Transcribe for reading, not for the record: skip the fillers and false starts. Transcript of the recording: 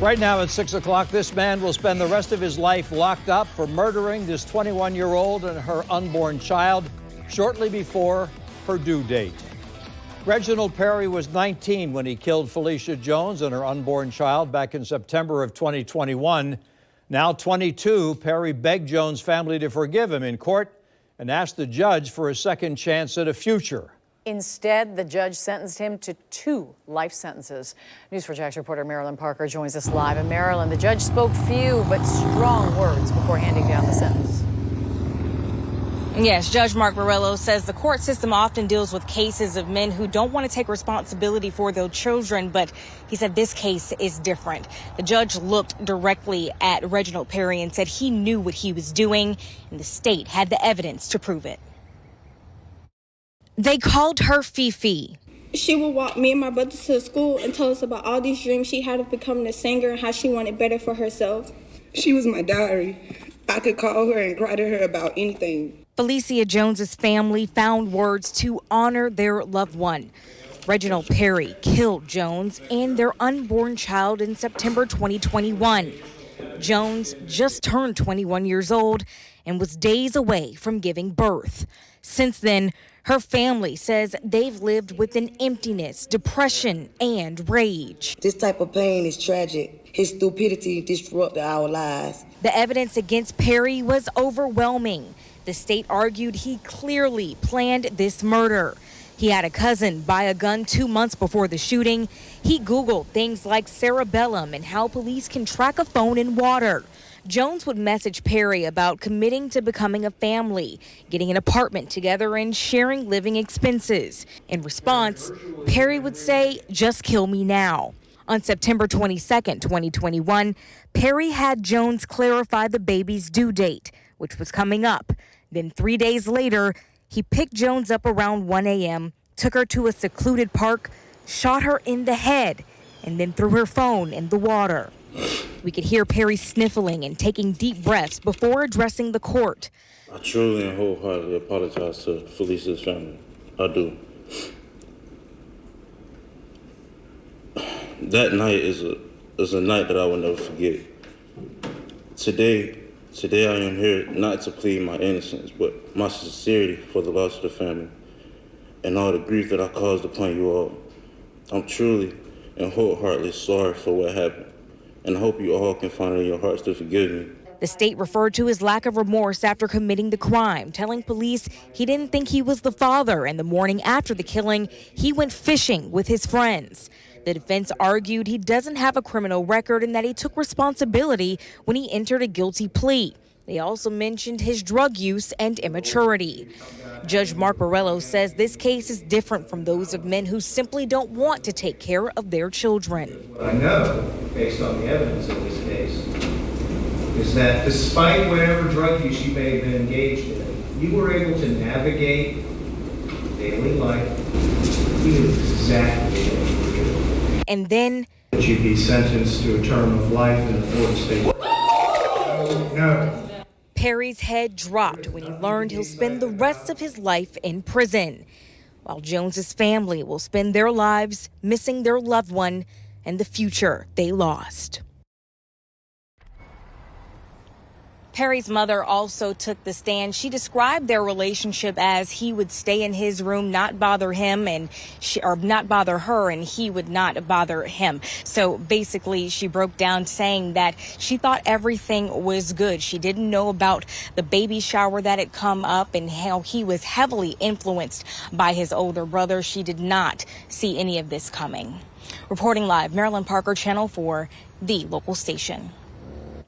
Right now at 6 o'clock, this man will spend the rest of his life locked up for murdering this 21-year-old and her unborn child shortly before her due date. Reginald Perry was 19 when he killed Felicia Jones and her unborn child back in September of 2021. Now 22, Perry begged Jones' family to forgive him in court and asked the judge for a second chance at a future. Instead, the judge sentenced him to 2 life sentences. News4Jax reporter Marilyn Parker joins us live. In Maryland, the judge spoke few but strong words before handing down the sentence. Yes, Judge Mark Borrello says the court system often deals with cases of men who don't want to take responsibility for their children, but he said this case is different. The judge looked directly at Reginald Perry and said he knew what he was doing, and the state had the evidence to prove it. They called her Fifi. She would walk me and my brother to school and tell us about all these dreams she had of becoming a singer and how she wanted better for herself. She was my diary. I could call her and cry to her about anything. Felicia Jones's family found words to honor their loved one. Reginald Perry killed Jones and their unborn child in September 2021. Jones just turned 21 years old and was days away from giving birth. Since then, her family says they've lived with an emptiness, depression, and rage. This type of pain is tragic. His stupidity disrupted our lives. The evidence against Perry was overwhelming. The state argued he clearly planned this murder. He had a cousin buy a gun 2 months before the shooting. He Googled things like cerebellum and how police can track a phone in water. Jones would message Perry about committing to becoming a family, getting an apartment together, and sharing living expenses. In response, Perry would say, "Just kill me now." On September 22nd, 2021, Perry had Jones clarify the baby's due date, which was coming up. Then 3 days later, he picked Jones up around 1 a.m., took her to a secluded park, shot her in the head, and then threw her phone in the water. We could hear Perry sniffling and taking deep breaths before addressing the court. I truly and wholeheartedly apologize to Felicia's family. I do. That night is a night that I will never forget. Today I am here not to plead my innocence, but my sincerity for the loss of the family and all the grief that I caused upon you all. I'm truly and wholeheartedly sorry for what happened, and I hope you all can find it in your hearts to forgive me. The state referred to his lack of remorse after committing the crime, telling police he didn't think he was the father, and the morning after the killing, he went fishing with his friends. The defense argued he doesn't have a criminal record and that he took responsibility when he entered a guilty plea. They also mentioned his drug use and immaturity. Judge Mark Borrello says this case is different from those of men who simply don't want to take care of their children. What I know, based on the evidence in this case, is that despite whatever drug use you may have been engaged in, you were able to navigate daily life. You knew exactly what you were doing. And then that you'd be sentenced to a term of life in the Florida state. No. Perry's head dropped when he learned he'll spend the rest of his life in prison, while Jones's family will spend their lives missing their loved one and the future they lost. Perry's mother also took the stand. She described their relationship as he would stay in his room, not bother him, or not bother her, and he would not bother him. So basically, she broke down saying that she thought everything was good. She didn't know about the baby shower that had come up and how he was heavily influenced by his older brother. She did not see any of this coming. Reporting live, Marilyn Parker, Channel 4, the local station.